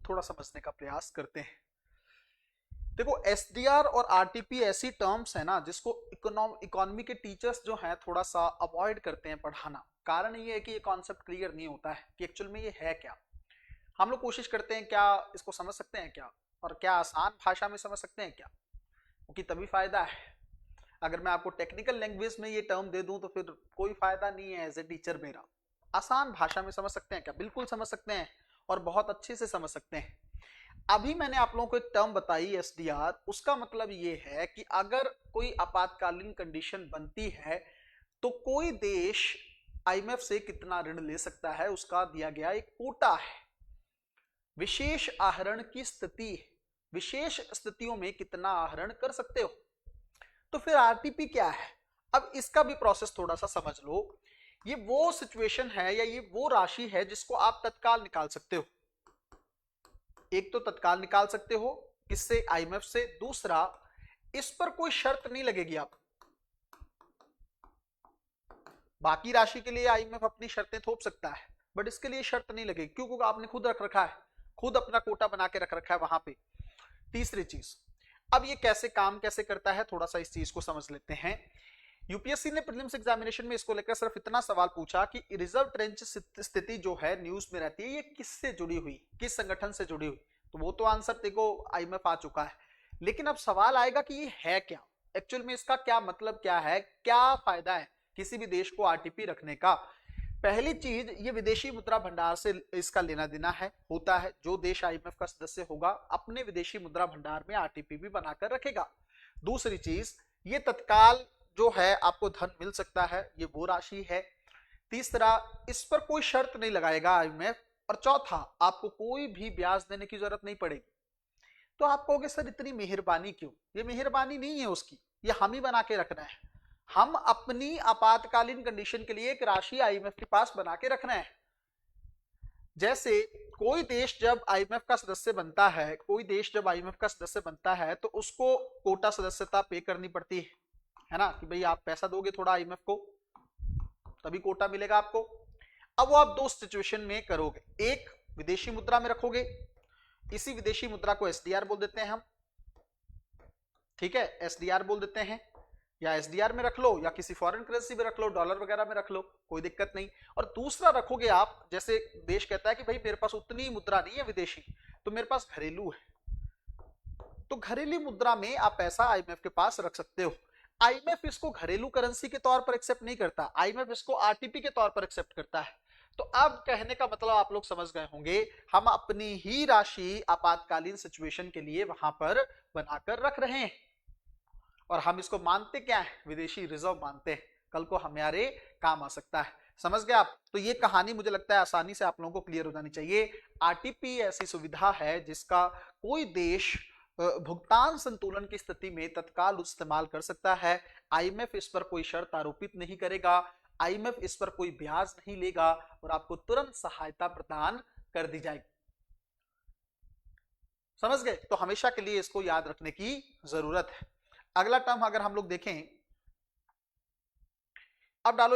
थोड़ा समझने का प्रयास करते हैं। देखो एसडीआर और आरटीपी ऐसी टर्म्स है ना जिसको इकोनॉमी के टीचर्स जो हैं थोड़ा सा अवॉइड करते हैं पढ़ाना। कारण ये है कि ये कॉन्सेप्ट क्लियर नहीं होता है कि एक्चुअल में ये है क्या। हम लोग कोशिश करते हैं क्या इसको समझ सकते हैं क्या, और क्या आसान भाषा में समझ सकते हैं क्या, क्योंकि तभी फायदा है। अगर मैं आपको टेक्निकल लैंग्वेज में ये टर्म दे दूं तो फिर कोई फायदा नहीं है एज ए टीचर मेरा। आसान भाषा में समझ सकते हैं क्या? बिल्कुल समझ सकते हैं, और बहुत अच्छे से समझ सकते हैं। अभी मैंने आप लोगों को एक टर्म बताई एसडीआर, उसका मतलब ये है कि अगर कोई आपातकालीन कंडीशन बनती है तो कोई देश आईएमएफ से कितना ऋण ले सकता है, उसका दिया गया एक कोटा है। विशेष आहरण की स्थिति, विशेष स्थितियों में कितना आहरण कर सकते हो। तो फिर आरटीपी क्या है? अब इसका भी प्रोसेस थोड़ा सा समझ लो। ये वो सिचुएशन है या ये वो राशि है जिसको आप तत्काल निकाल सकते हो। एक तो तत्काल निकाल सकते हो किससे? आईएमएफ से। दूसरा, इस पर कोई शर्त नहीं लगेगी। आप बाकी राशि के लिए आईएमएफ अपनी शर्तें थोप सकता है, बट इसके लिए शर्त नहीं लगेगी। क्यों? क्योंकि आपने खुद रख रखा है, खुद अपना कोटा बना के रख रखा है वहां पे। तीसरी चीज, अब ये कैसे काम कैसे करता है, थोड़ा सा इस चीज को समझ लेते हैं। यूपीएससी ने प्रीलिम्स एग्जामिनेशन में इसको लेकर सिर्फ इतना सवाल पूछा कि रिजर्व ट्रेंच स्थिति जो है न्यूज में रहती है, ये किससे जुड़ी हुई, किस संगठन से जुड़ी हुई। तो वो तो आंसर देखो आईएमएफ आ चुका है। लेकिन अब सवाल आएगा कि ये है क्या, एक्चुअल में इसका क्या मतलब क्या है, क्या फायदा है किसी भी देश को आरटीपी रखने का। पहली चीज, ये विदेशी मुद्रा भंडार से इसका लेना देना है, होता है। जो देश आईएमएफ का सदस्य होगा अपने विदेशी मुद्रा भंडार में आरटीपी भी बनाकर रखेगा। दूसरी चीज, ये तत्काल जो है आपको धन मिल सकता है, ये वो राशि है। तीसरा, इस पर कोई शर्त नहीं लगाएगा आईएमएफ। और चौथा, आपको कोई भी ब्याज देने की जरूरत नहीं पड़ेगी। तो आप कहोगे सर इतनी मेहरबानी क्यों? ये मेहरबानी नहीं है उसकी, ये हम ही बना के रखना है। हम अपनी आपातकालीन कंडीशन के लिए एक राशि आईएमएफ के पास बना के रखना है। जैसे कोई देश जब आईएमएफ का सदस्य बनता है, कोई देश जब आईएमएफ का सदस्य बनता है तो उसको कोटा सदस्यता पे करनी पड़ती है ना, कि भाई आप पैसा दोगे थोड़ा आईएमएफ को तभी कोटा मिलेगा आपको। अब वो आप दो सिचुएशन में करोगे, एक विदेशी मुद्रा में रखोगे, इसी विदेशी मुद्रा को एसडीआर बोल देते हैं हम, ठीक है, एसडीआर बोल देते हैं। या एसडीआर में रख लो या किसी फॉरेन करेंसी में रख लो, डॉलर वगैरह में रख लो, कोई दिक्कत नहीं। और दूसरा रखोगे आप, जैसे देश कहता है कि भाई मेरे पास उतनी मुद्रा नहीं है विदेशी, तो मेरे पास घरेलू है, तो घरेलू मुद्रा में आप पैसा आईएमएफ के पास रख सकते हो। आईएमएफ इसको घरेलू करेंसी के तौर पर एक्सेप्ट नहीं करता, आईएमएफ इसको आरटीपी के तौर पर एक्सेप्ट करता है। तो अब कहने का मतलब आप लोग समझ गए होंगे, हम अपनी ही राशि आपातकालीन सिचुएशन के लिए वहां पर बनाकर रख रहे हैं, और हम इसको मानते क्या है? विदेशी रिजर्व मानते हैं, कल को हमारे काम आ सकता है। समझ गए आप? तो ये कहानी मुझे लगता है आसानी से आप लोगों को क्लियर हो जानी चाहिए। आरटीपी ऐसी सुविधा है जिसका कोई देश भुगतान संतुलन की स्थिति में तत्काल इस्तेमाल कर सकता है। आईएमएफ इस पर कोई शर्त आरोपित नहीं करेगा, आईएमएफ इस पर कोई ब्याज नहीं लेगा, और आपको तुरंत सहायता प्रदान कर दी जाएगी। समझ गए? तो हमेशा के लिए इसको याद रखने की जरूरत है। अगला टर्म अगर हम लोग देखें, अब डालो